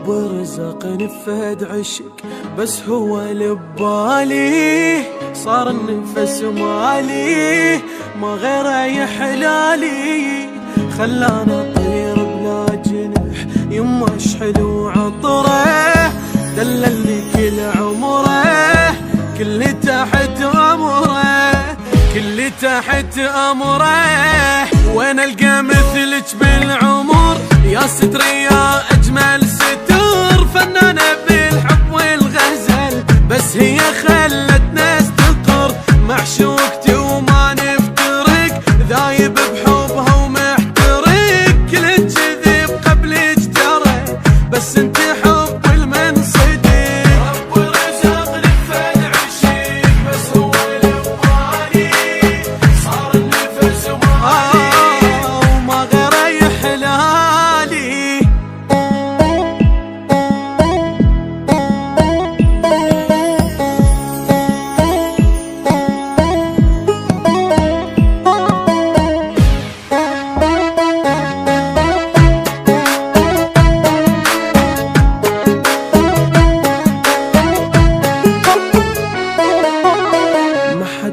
رب رزقني بفد عشق بس هو اللي ببالي، صار النفس مالي ما غيره يحلالي، خلانا اطير بلا جنح يما حلو عطره، دللني كل عمره كل تحت امره، كل تحت امره، وين القى مثلك بالعمر يا ستر يا اجمل ستر، فنانه بالحب والغزل بس هي خلتنا استقر، معشوقتي وما نفترق، ذايب بحبها ومحترق، كل كذب قبلك ترى بس انت حب المنصدق، رب رزقني بفد عشق بس هو اللي ببالي، صار النفس مالي وما غيره يحلالي.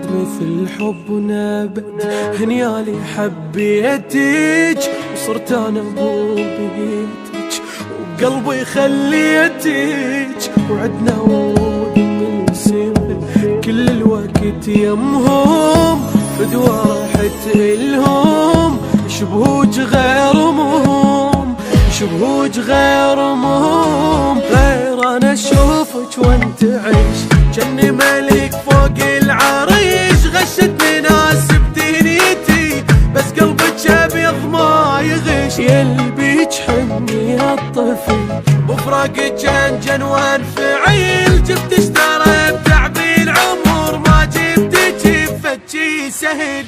مثل الحب ونبت هنيالي حبيتك، وصرت انا مو بيتك وبقلبي خليتك، وعدنا ورود من سنة كل الوقت يمهم، فدوى راحت الهم شبهوج غير مهم، شبهوج غير مهم، غير انا اشوفك وانت عيش جني ملك فوق العريش، غشتني ناس بدنيتي بس قلبك ابيض ما يغش، يلبيك حني الطفل بفراقك جنجن وانفعيل، جبت اشترى بتعبي العمر ما جبتك بفتشي سهل.